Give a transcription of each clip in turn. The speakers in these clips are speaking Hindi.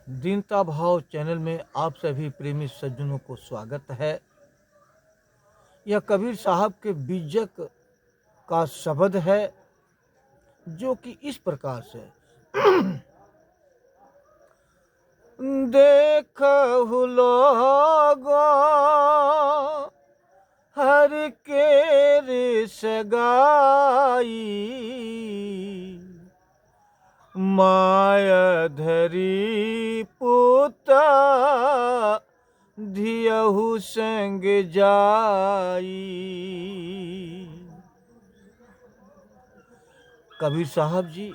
दीनता भाव चैनल में आप सभी प्रेमी सज्जनों को स्वागत है। यह कबीर साहब के बीजक का शब्द है जो कि इस प्रकार से देखहु लोगो हर के सगाई माया धरी पुता धियहु संग जाई। कबीर साहब जी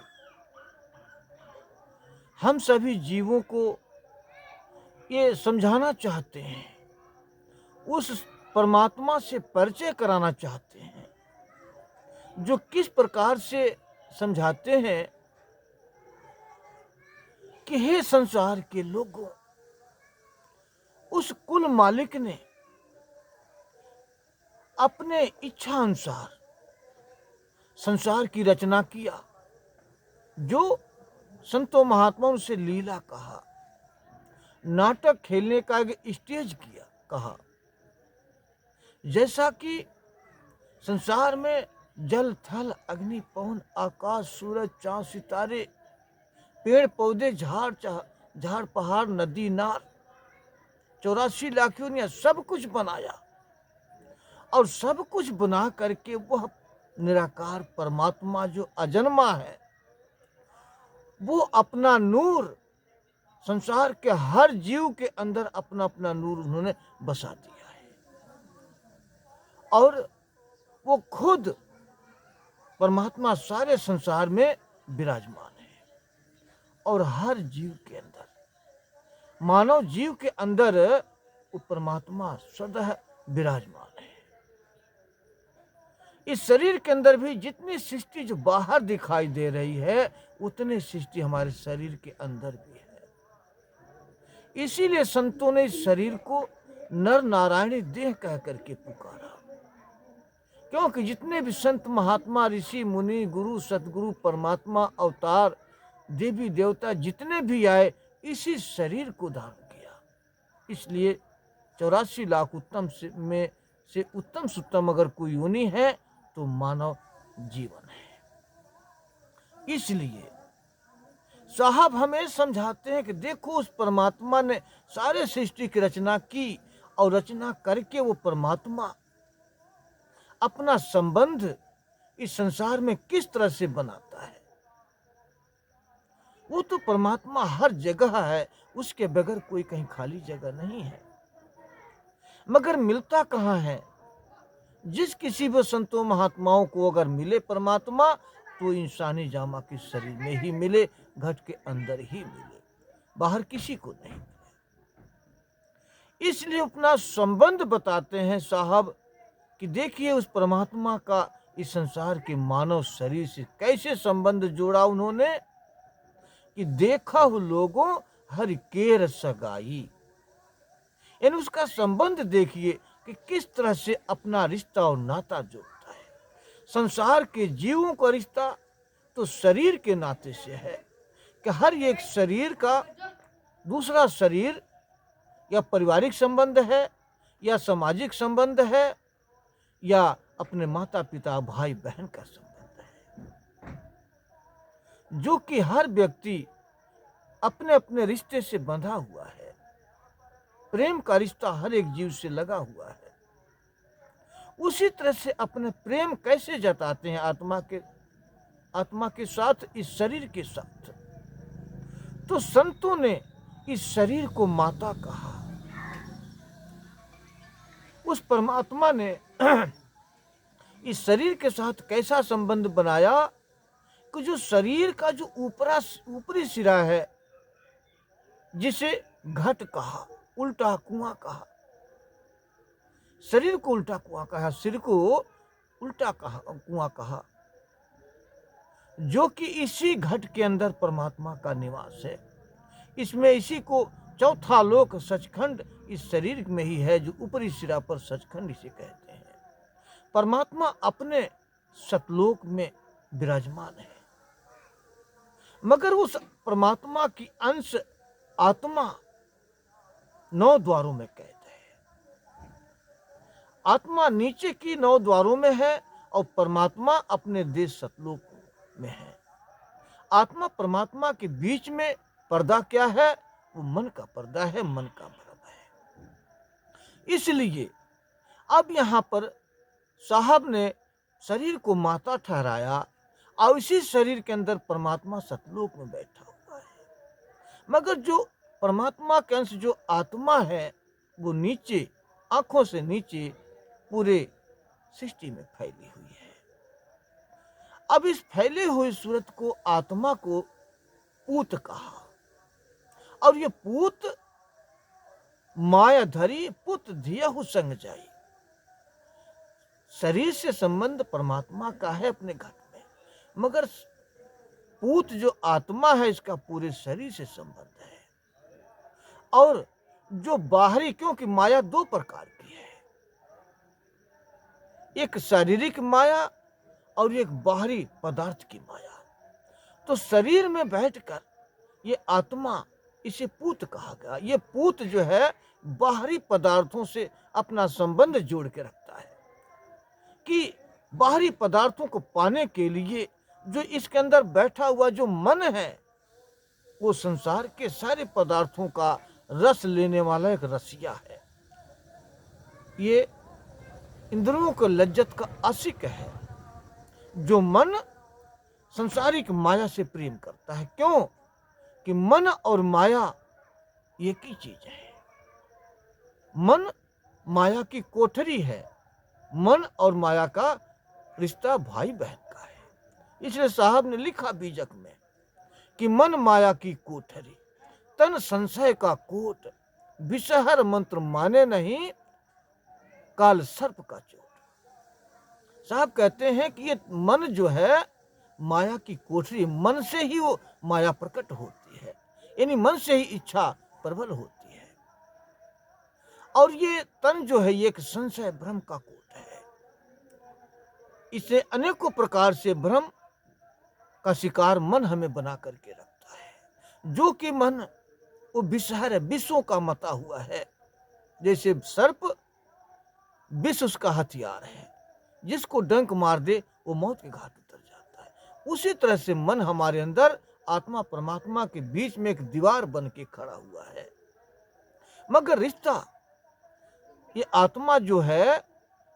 हम सभी जीवों को ये समझाना चाहते हैं, उस परमात्मा से परिचय कराना चाहते हैं, जो किस प्रकार से समझाते हैं कि हे संसार के लोगों, उस कुल मालिक ने अपने इच्छा अनुसार संसार की रचना किया, जो संतों महात्माओं से लीला कहा, नाटक खेलने का एक स्टेज किया कहा। जैसा कि संसार में जल थल अग्नि पवन आकाश सूरज चांद सितारे पेड़ पौधे झाड़ पहाड़ नदी नार 84 लाख योनियां सब कुछ बनाया, और सब कुछ बना करके वह निराकार परमात्मा जो अजन्मा है, वो अपना नूर संसार के हर जीव के अंदर अपना अपना नूर उन्होंने बसा दिया है, और वो खुद परमात्मा सारे संसार में विराजमान है। और हर जीव के अंदर, मानव जीव के अंदर वो परमात्मा सदा विराजमान है। इस शरीर के अंदर भी जितनी सृष्टि जो बाहर दिखाई दे रही है, उतनी सृष्टि हमारे शरीर के अंदर भी है। इसीलिए संतों ने इस शरीर को नर नारायणी देह कह करके पुकारा, क्योंकि जितने भी संत महात्मा ऋषि मुनि गुरु सतगुरु परमात्मा अवतार देवी देवता जितने भी आए, इसी शरीर को धारण किया। इसलिए 84 लाख उत्तम में से उत्तम सुत्तम अगर कोई योनि है तो मानव जीवन है। इसलिए साहब हमें समझाते हैं कि देखो, उस परमात्मा ने सारे सृष्टि की रचना की, और रचना करके वो परमात्मा अपना संबंध इस संसार में किस तरह से बनाता है। वो तो परमात्मा हर जगह है, उसके बगैर कोई कहीं खाली जगह नहीं है। मगर मिलता कहाँ है? जिस किसी भी संतों महात्माओं को अगर मिले परमात्मा, तो इंसानी जामा के शरीर में ही मिले, घट के अंदर ही मिले, बाहर किसी को नहीं मिले। इसलिए अपना संबंध बताते हैं साहब कि देखिए उस परमात्मा का इस संसार के मानव शरीर से कैसे संबंध जोड़ा उन्होंने, कि देखा हो लोगों हर केर सगाई। यानी उसका संबंध देखिए कि किस तरह से अपना रिश्ता और नाता जोड़ता है। संसार के जीवों का रिश्ता तो शरीर के नाते से है, कि हर एक शरीर का दूसरा शरीर या पारिवारिक संबंध है, या सामाजिक संबंध है, या अपने माता पिता भाई बहन का संबंध है, जो कि हर व्यक्ति अपने अपने रिश्ते से बंधा हुआ है। प्रेम का रिश्ता हर एक जीव से लगा हुआ है। उसी तरह से अपने प्रेम कैसे जताते हैं आत्मा के साथ, इस शरीर के साथ। तो संतों ने इस शरीर को माता कहा। उस परमात्मा ने इस शरीर के साथ कैसा संबंध बनाया कि जो शरीर का जो ऊपरी सिरा है, जिसे घट कहा, उल्टा कुआं कहा, शरीर को उल्टा कुआं कहा, सिर को उल्टा कहा कुआं कहा, जो कि इसी घट के अंदर परमात्मा का निवास है। इसमें इसी को चौथा लोक सचखंड इस शरीर में ही है, जो ऊपरी सिरा पर सचखंड इसे कहते हैं। परमात्मा अपने सतलोक में विराजमान है, मगर उस परमात्मा की अंश आत्मा 9 द्वारों में कैद है। आत्मा नीचे की 9 द्वारों में है और परमात्मा अपने देश सतलोक में है। आत्मा परमात्मा के बीच में पर्दा क्या है? वो मन का पर्दा है, मन का भ्रम है। इसलिए अब यहाँ पर साहब ने शरीर को माता ठहराया और इसी शरीर के अंदर परमात्मा सतलोक में बैठा हुआ है। मगर जो परमात्मा के अंश जो आत्मा है वो नीचे, आंखों से नीचे पूरे सृष्टि में फैली हुई है। अब इस फैले हुई सूरत को, आत्मा को पूत कहा। और ये पूत माया धरी पुत धियहु संग जाई। शरीर से संबंध परमात्मा का है अपने घर में, मगर पूत जो आत्मा है इसका पूरे शरीर से संबंध है। और जो बाहरी, क्योंकि माया 2 प्रकार की है, एक शारीरिक माया और एक बाहरी पदार्थ की माया। तो शरीर में बैठकर ये आत्मा, इसे पूत कहा गया। ये पूत जो है बाहरी पदार्थों से अपना संबंध जोड़ के रखता है कि बाहरी पदार्थों को पाने के लिए जो इसके अंदर बैठा हुआ जो मन है वो संसार के सारे पदार्थों का रस लेने वाला एक रसिया है। ये इंद्रियों को लज्जत का आशिक है। जो मन संसारिक माया से प्रेम करता है, क्यों कि मन और माया एक ही चीज है। मन माया की कोठरी है, मन और माया का रिश्ता भाई बहन का है। इसलिए साहब ने लिखा बीजक में कि मन माया की कोठरी, तन संशय का कोट, विषहर मंत्र माने नहीं, काल सर्प का चोट। साहब कहते हैं कि ये मन जो है माया की कोठरी, मन से ही वो माया प्रकट होती है, यानी मन से ही इच्छा प्रबल होती है। और ये तन जो है ये एक संशय भ्रम का कोट है। इसे अनेकों प्रकार से भ्रम का शिकार मन हमें बना करके रखता है। जो कि मन वो विषहर है, विषों का मता हुआ है। जैसे सर्प विष उसका हथियार है, जिसको डंक मार दे वो मौत के घाट उतर जाता है। उसी तरह से मन हमारे अंदर आत्मा परमात्मा के बीच में एक दीवार बन के खड़ा हुआ है। मगर रिश्ता, ये आत्मा जो है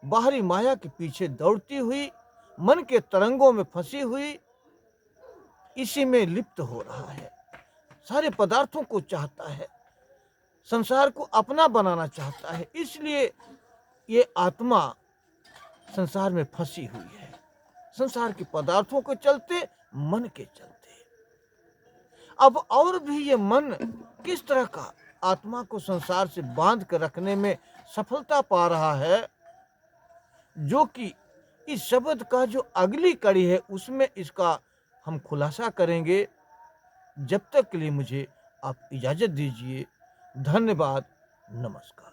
बाहरी माया के पीछे दौड़ती हुई, मन के तरंगों में फंसी हुई, इसी में लिप्त हो रहा है। सारे पदार्थों को चाहता है, संसार को अपना बनाना चाहता है। इसलिए ये आत्मा संसार में फंसी हुई है, संसार के पदार्थों के चलते, मन के चलते। अब और भी ये मन किस तरह का आत्मा को संसार से बांध कर रखने में सफलता पा रहा है, जो कि इस शब्द का जो अगली कड़ी है उसमें इसका हम खुलासा करेंगे। जब तक के लिए मुझे आप इजाजत दीजिए। धन्यवाद, नमस्कार।